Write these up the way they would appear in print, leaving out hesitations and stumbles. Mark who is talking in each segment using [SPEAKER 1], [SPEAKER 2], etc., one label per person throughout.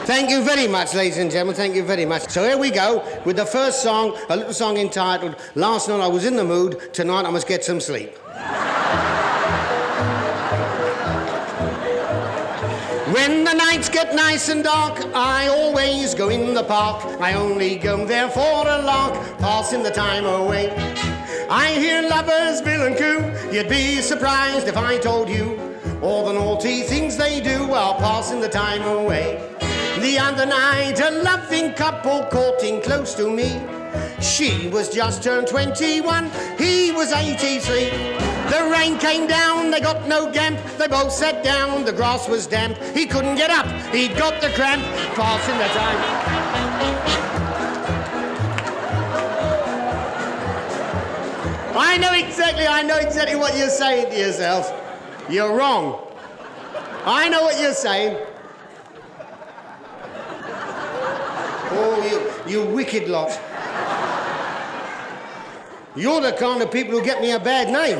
[SPEAKER 1] Thank you very much, ladies and gentlemen, thank you very much. So here we go with the first song, a little song entitled, Last Night I Was in the Mood, Tonight I Must Get Some Sleep. When the nights get nice and dark, I always go in the park. I only go there for a lark, passing the time away. I hear lovers bill and coo. You'd be surprised if I told you all the naughty things they do while passing the time away. The other night, a loving couple courting close to me. She was just turned 21, he was 83. The rain came down, they got no damp. They both sat down, the grass was damp. He couldn't get up, he'd got the cramp, passing the time. I know exactly what you're saying to yourself. You're wrong. I know what you're saying. Oh, you wicked lot. You're the kind of people who get me a bad name.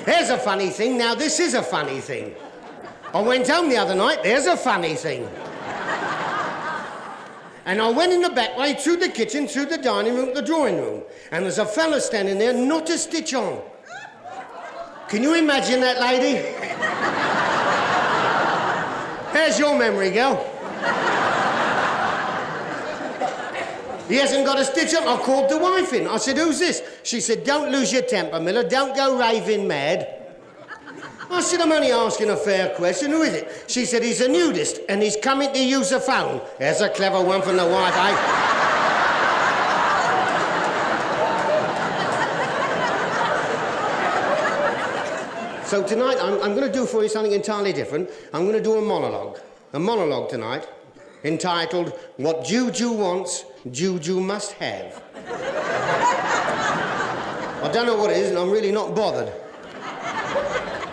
[SPEAKER 1] Here's a funny thing. Now, this is a funny thing. I went home the other night. There's a funny thing. And I went in the back way, through the kitchen, through the dining room, the drawing room. And there's a fella standing there, not a stitch on. Can you imagine that, lady? There's your memory, girl. He hasn't got a stitch on. I called the wife in. I said, who's this? She said, don't lose your temper, Miller. Don't go raving mad. I said, I'm only asking a fair question. Who is it? She said, he's a nudist and he's coming to use a phone. There's a clever one from the wife, eh? So tonight, I'm going to do for you something entirely different. I'm going to do a monologue tonight, entitled, What Juju Wants, Juju Must Have. I don't know what it is, and I'm really not bothered.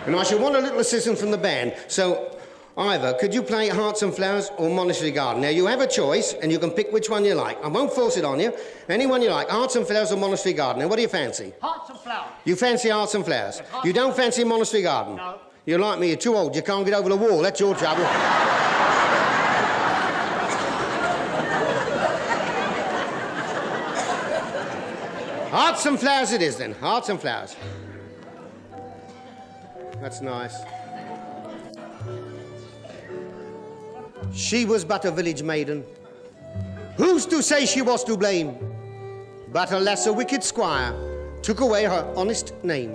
[SPEAKER 1] And I should want a little assistance from the band. So, Ivor, could you play Hearts and Flowers or Monastery Garden? Now, you have a choice, and you can pick which one you like. I won't force it on you. Any one you like, Hearts and Flowers or Monastery Garden. Now, what do you fancy?
[SPEAKER 2] Hearts and Flowers.
[SPEAKER 1] You fancy Hearts and Flowers?
[SPEAKER 2] Yes, Hearts.
[SPEAKER 1] You don't fancy Monastery Garden?
[SPEAKER 2] No.
[SPEAKER 1] You're like me, you're too old, you can't get over the wall. That's your trouble. Hearts and Flowers it is, then. Hearts and Flowers. That's nice. She was but a village maiden. Who's to say she was to blame? But alas, a wicked squire took away her honest name.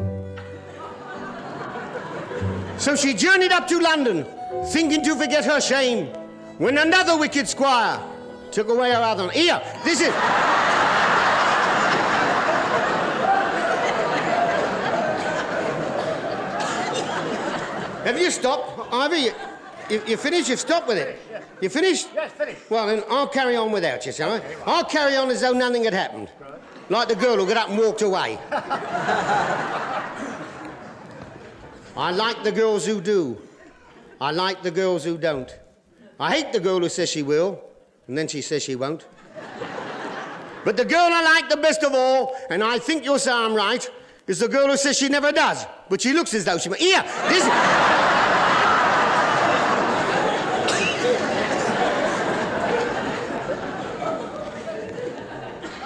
[SPEAKER 1] So she journeyed up to London, thinking to forget her shame, when another wicked squire took away her other... Here, this is... Have you stopped? Ivor, you finished? You've stopped with it?
[SPEAKER 2] Yes.
[SPEAKER 1] You finished?
[SPEAKER 2] Yes, finished.
[SPEAKER 1] Well, then I'll carry on without you, shall I?
[SPEAKER 2] Okay, right.
[SPEAKER 1] I'll carry on as though nothing had happened.
[SPEAKER 2] Right.
[SPEAKER 1] Like the girl who got up and walked away. I like the girls who do. I like the girls who don't. I hate the girl who says she will, and then she says she won't. But the girl I like the best of all, and I think you'll say I'm right, is the girl who says she never does, but she looks as though she... Here, this...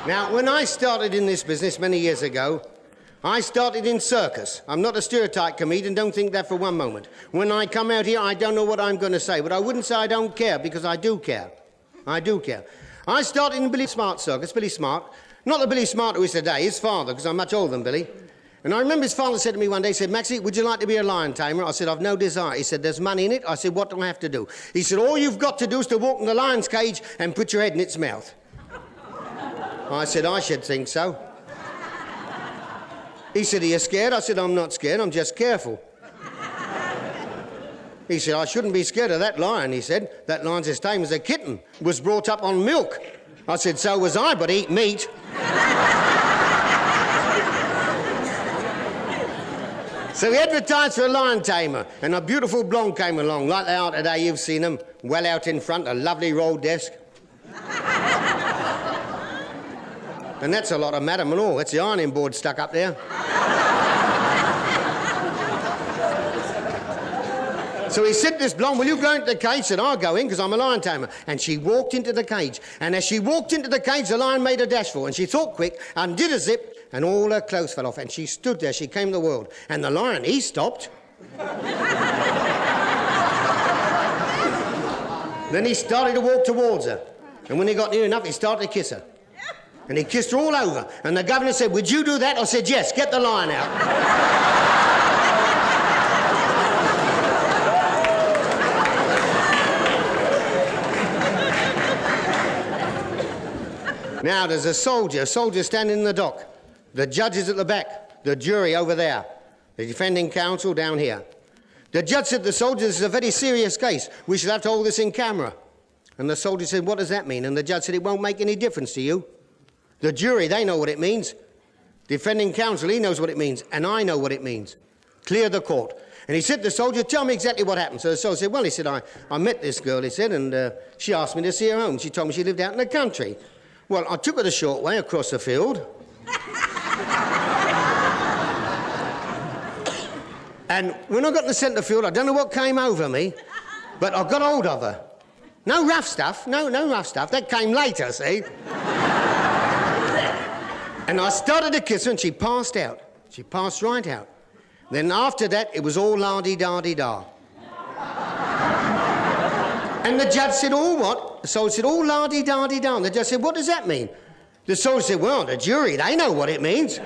[SPEAKER 1] Now, when I started in this business many years ago, I started in Circus. I'm not a stereotype comedian, don't think that for one moment. When I come out here, I don't know what I'm going to say, but I wouldn't say I don't care, because I do care. I do care. I started in Billy Smart's Circus, Billy Smart. Not the Billy Smart who is today, his father, because I'm much older than Billy. And I remember his father said to me one day, he said, Maxie, would you like to be a lion tamer? I said, I've no desire. He said, there's money in it. I said, what do I have to do? He said, all you've got to do is to walk in the lion's cage and put your head in its mouth. I said, I should think so. He said, are you scared? I said, I'm not scared, I'm just careful. He said, I shouldn't be scared of that lion, he said. That lion's as tame as a kitten, was brought up on milk. I said, so was I, but eat meat. So he advertised for a lion tamer, and a beautiful blonde came along, like they are today, you've seen them, well out in front, a lovely roll desk. And that's a lot of madam and all. That's the ironing board stuck up there. So he said to this blonde, will you go into the cage? Said, I'll go in because I'm a lion tamer. And she walked into the cage. And as she walked into the cage, the lion made a dash for her. And she thought quick, undid a zip, and all her clothes fell off. And she stood there. She came to the world. And the lion, he stopped. Then he started to walk towards her. And when he got near enough, he started to kiss her. And he kissed her all over. And the governor said, would you do that? I said, yes, get the lion out. Now, there's a soldier standing in the dock. The judge is at the back. The jury over there. The defending counsel down here. The judge said to the soldier, this is a very serious case. We should have to hold this in camera. And the soldier said, what does that mean? And the judge said, it won't make any difference to you. The jury, they know what it means. Defending counsel, he knows what it means. And I know what it means. Clear the court. And he said to the soldier, tell me exactly what happened. So the soldier said, well, he said, I met this girl, he said, and she asked me to see her home. She told me she lived out in the country. Well, I took her the short way across the field. And when I got in the centre field, I don't know what came over me, but I got hold of her. No rough stuff, no rough stuff. That came later, see? And I started to kiss her and she passed out. She passed right out. Then after that, it was all la-dee-da-dee-da. And the judge said, all what? The soldier said, all la-dee-da-dee-da. And the judge said, what does that mean? The soldier said, well, the jury, they know what it means.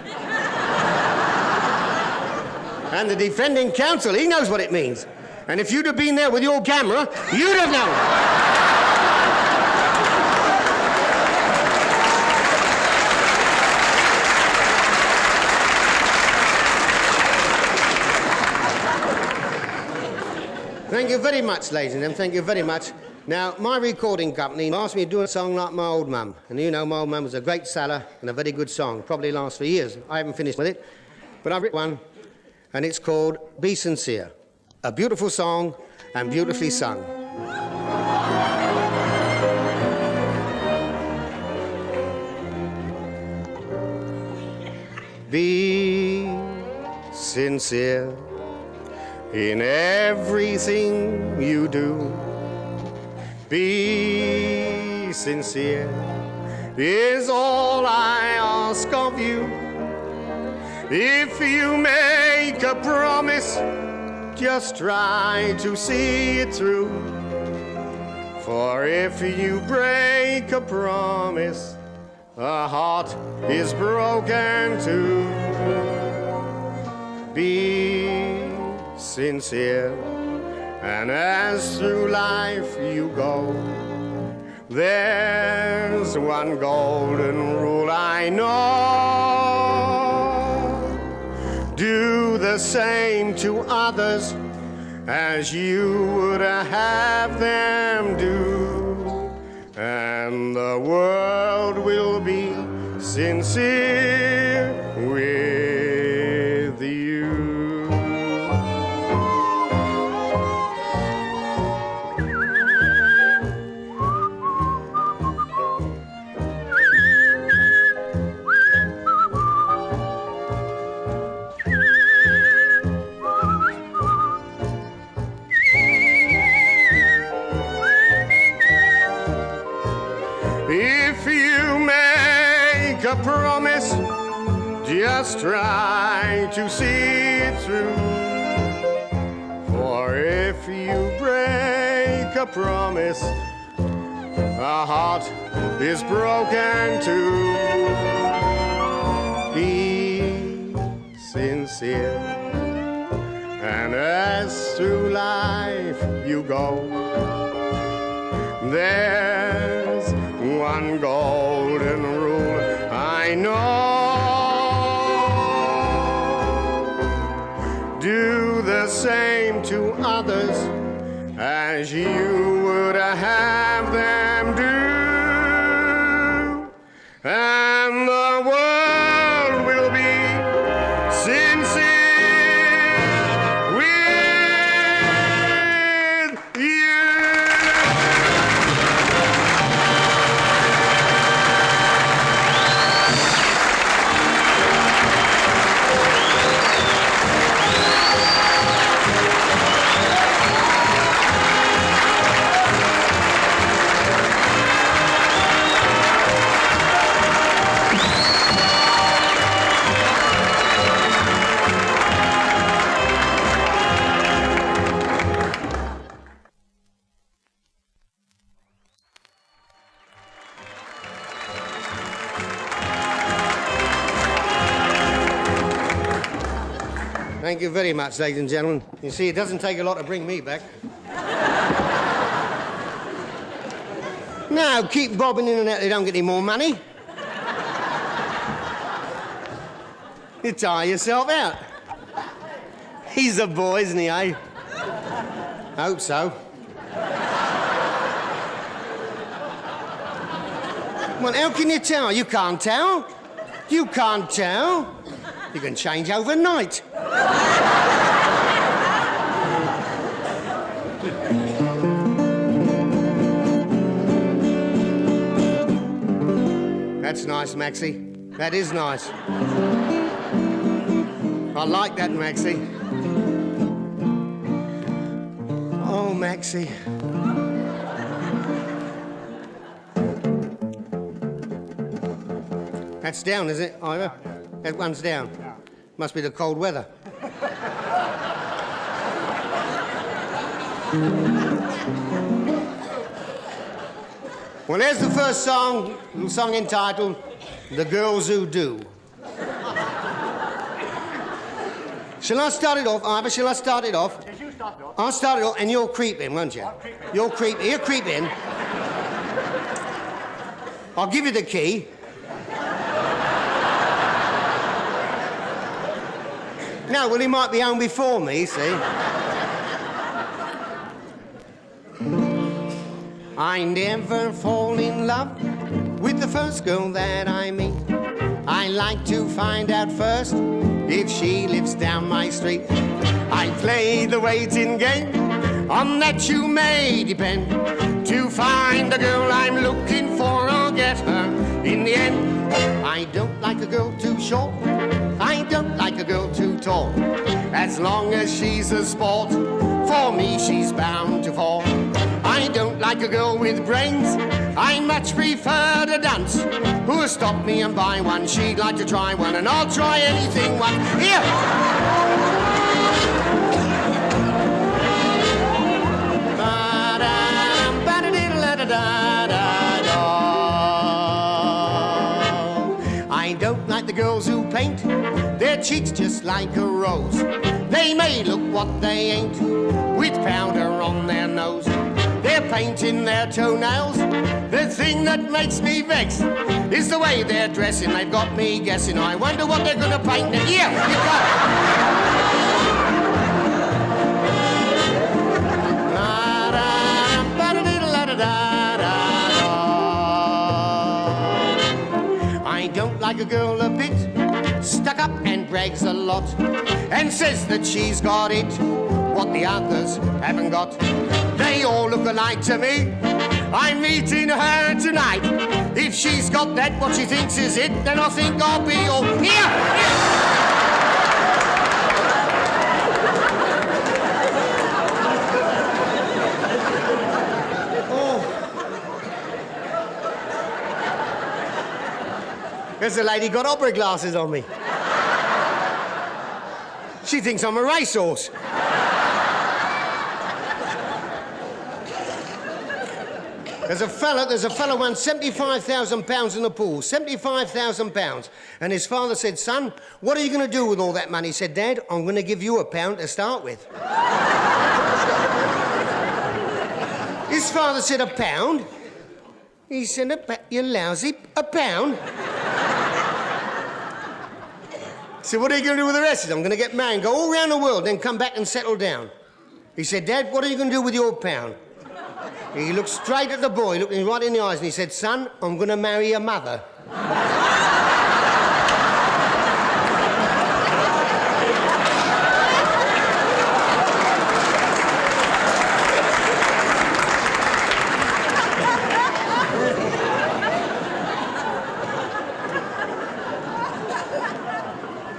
[SPEAKER 1] And the defending counsel, he knows what it means. And if you'd have been there with your camera, you'd have known. Thank you very much, ladies and gentlemen. Thank you very much. Now, my recording company asked me to do a song like my old mum. And you know, my old mum was a great seller and a very good song. Probably lasts for years. I haven't finished with it. But I've written one, and it's called Be Sincere. A beautiful song and beautifully sung. Be sincere in everything you do. Be sincere is all I ask of you. If you make a promise, just try to see it through. For if you break a promise, a heart is broken too. Be sincere, and as through life you go, there's one golden rule I know. Do the same to others as you would have them do, and the world will be sincere with you. If you make a promise, just try to see it through. For if you break a promise, a heart is broken too. Be sincere, and as through life you go, there's one golden rule I know. Do the same to others as you would have them do, and the world will be sincere with you. Thank you very much, ladies and gentlemen. You see, it doesn't take a lot to bring me back. Now, keep bobbing in and out, they don't get any more money. You tire yourself out. He's a boy, isn't he, eh? Hope so. Well, how can you tell? You can't tell. You can't tell. You can change overnight. That's nice, Maxie. That is nice. I like that, Maxie. Oh, Maxie. That's down, is it, Ira? That one's down. Must be the cold weather. Well, there's the first song, a song entitled The Girls Who Do. Shall I start it off, Ivor? Shall I start it off?
[SPEAKER 2] Yes, you start it off.
[SPEAKER 1] I'll start it off, and you'll creep in, won't you?
[SPEAKER 2] I'll creep in.
[SPEAKER 1] You'll creep in. You'll creep in. I'll give you the key. No, well, he might be home before me, see? I never fall in love with the first girl that I meet. I like to find out first if she lives down my street. I play the waiting game, on that you may depend. To find the girl I'm looking for, I'll get her in the end. I don't like a girl too short, I don't like a girl too tall. As long as she's a sport, for me she's bound to fall. I don't like a girl with brains, I much prefer to dance. Who'll stop me and buy one? She'd like to try one, and I'll try anything one. Here! I don't like the girls who paint their cheeks just like a rose. They may look what they ain't, with powder on their nose. They're painting their toenails. The thing that makes me vex is the way they're dressing. They've got me guessing. I wonder what they're gonna paint next. Here, you go. I don't like a girl a bit stuck up and brags a lot, and says that she's got it, what the others haven't got. They all look alike to me. I'm meeting her tonight. If she's got that, what she thinks is it, then I think I'll be all here. Oh. There's a lady got opera glasses on me. She thinks I'm a racehorse. There's a fella won £75,000 in the pool, £75,000. And his father said, son, what are you going to do with all that money? He said, Dad, I'm going to give you £1 to start with. His father said, £1? He said, you lousy, £1? He said, what are you going to do with the rest? He said, I'm going to get married and go all around the world, then come back and settle down. He said, Dad, what are you going to do with your £1? He looked straight at the boy, looked him right in the eyes, and he said, son, I'm going to marry your mother.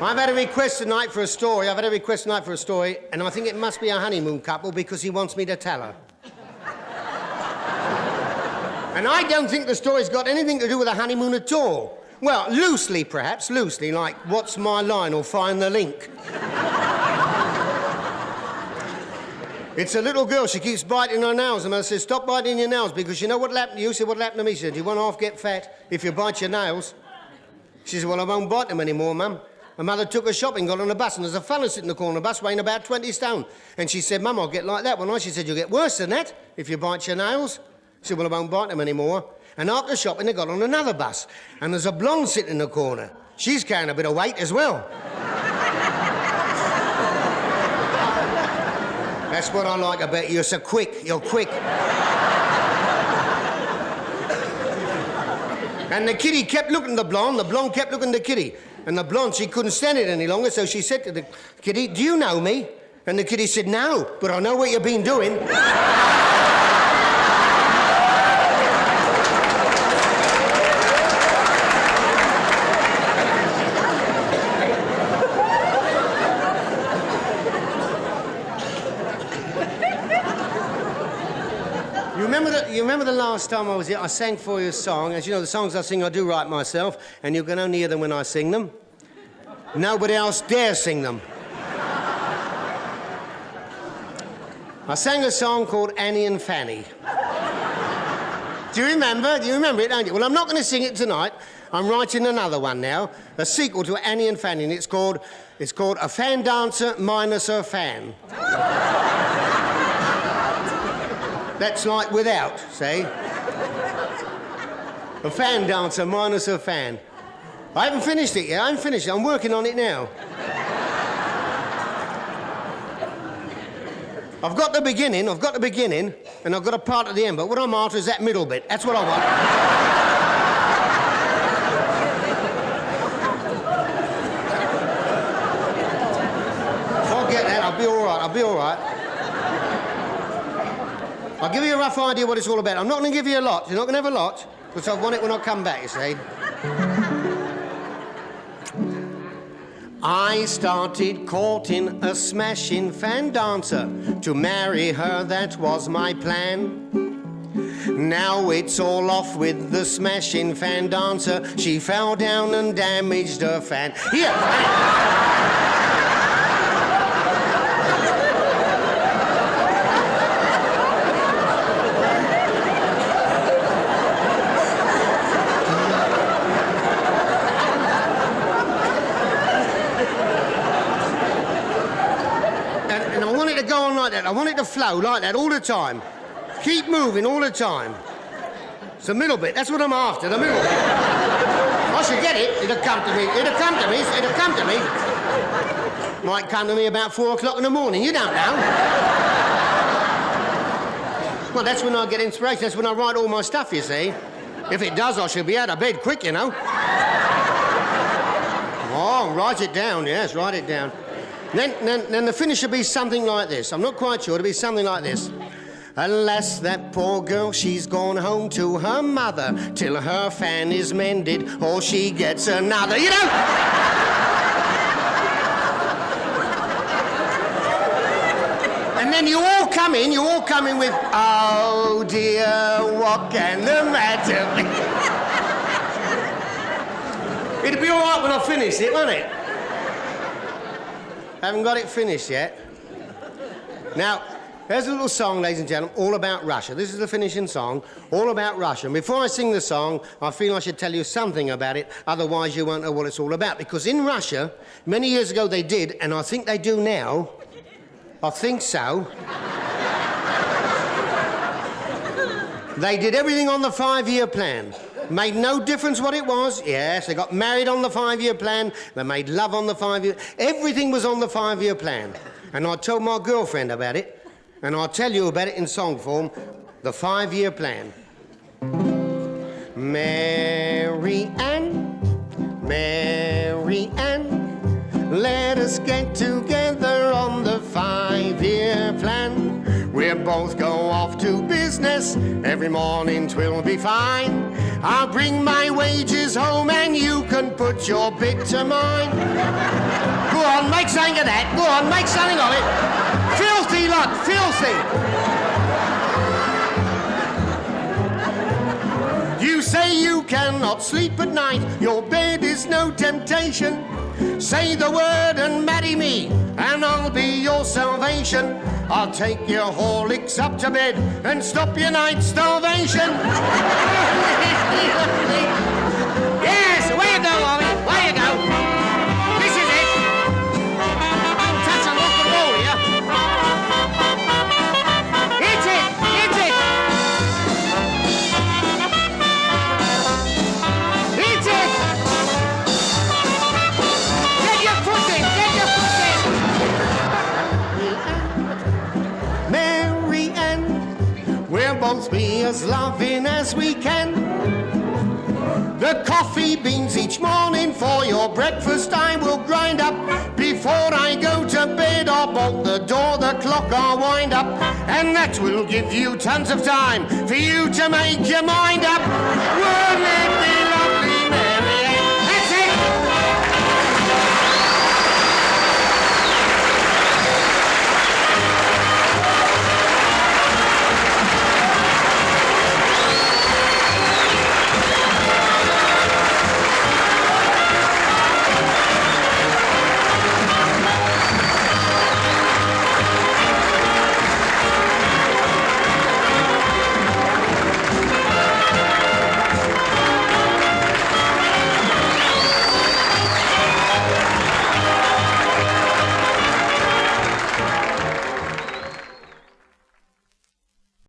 [SPEAKER 1] I've had a request tonight for a story. And I think it must be a honeymoon couple because he wants me to tell her. And I don't think the story's got anything to do with a honeymoon at all. Well, loosely, perhaps, like What's My Line or Find the Link. It's a little girl, she keeps biting her nails, and I said, stop biting your nails, because you know what'll happen to you? She said, what'll happen to me? She said, you won't half get fat if you bite your nails. She said, well, I won't bite them anymore, Mum. Her mother took her shopping, got on a bus, and there's a fella sitting in the corner of the bus weighing about 20 stone. And she said, Mum, I'll get like that one. She said, you'll get worse than that if you bite your nails. She said, well, I won't bite them anymore. And after shopping, they got on another bus. And there's a blonde sitting in the corner. She's carrying a bit of weight as well. That's what I like about you. You're so quick. You're quick. And the kitty kept looking at the blonde kept looking at the kitty. And the blonde, she couldn't stand it any longer, so she said to the kitty, do you know me? And the kitty said, no, but I know what you've been doing. You remember the last time I was here, I sang for you a song. As you know, the songs I sing, I do write myself, and you can only hear them when I sing them. Nobody else dares sing them. I sang a song called Annie and Fanny. Do you remember? Do you remember it, don't you? Well, I'm not going to sing it tonight. I'm writing another one now, a sequel to Annie and Fanny, and it's called A Fan Dancer Minus Her Fan. That's like without, see? A fan dancer minus a fan. I haven't finished it yet. I haven't finished it. I'm working on it now. I've got the beginning, and I've got a part at the end, but what I'm after is that middle bit. That's what I want. Forget that. I'll be all right. I'll give you a rough idea what it's all about. I'm not going to give you a lot. You're not going to have a lot, because I want it when I come back, you see. I started courting a smashing fan dancer. To marry her, that was my plan. Now it's all off with the smashing fan dancer. She fell down and damaged her fan. Here, I want it to flow like that all the time. Keep moving all the time. It's the middle bit. That's what I'm after, the middle bit. I should get it. It'll come to me. It'll come to me. It'll come to me. Might come to me about 4 o'clock in the morning. You don't know. Well, that's when I get inspiration. That's when I write all my stuff, you see. If it does, I should be out of bed quick, you know. Oh, write it down. Yes, write it down. Then the finish will be something like this. I'm not quite sure. It'll be something like this. Alas, that poor girl, she's gone home to her mother till her fan is mended or she gets another. You know? And then you all come in with, oh dear, what can the matter be? It'll be all right when I finish it, won't it? Haven't got it finished yet. Now, there's a little song, ladies and gentlemen, all about Russia. This is the finishing song, all about Russia. And before I sing the song, I feel I should tell you something about it, otherwise you won't know what it's all about. Because in Russia, many years ago they did, and I think they do now. I think so. They did everything on the 5-year plan. Made no difference what it was. Yes, they got married on the 5-year plan. They made love on the 5-year... Everything was on the 5-year plan. And I told my girlfriend about it, and I'll tell you about it in song form, the 5-year plan. Mary Ann, let us get together on the 5-year plan. We'll both go off to business, every morning 'twill be fine. I'll bring my wages home and you can put your bit to mine. Go on, make something of that. Go on, make something of it. Filthy lot, filthy. You say you cannot sleep at night, your bed is no temptation. Say the word and marry me, and I'll be your salvation. I'll take your Horlicks up to bed and stop your night starvation. Yes, away you go, Ollie, away you go. This is we'll both be as loving as we can. The coffee beans each morning for your breakfast I will grind up. Before I go to bed I'll bolt the door, the clock I'll wind up. And that will give you tons of time for you to make your mind up. Won't it be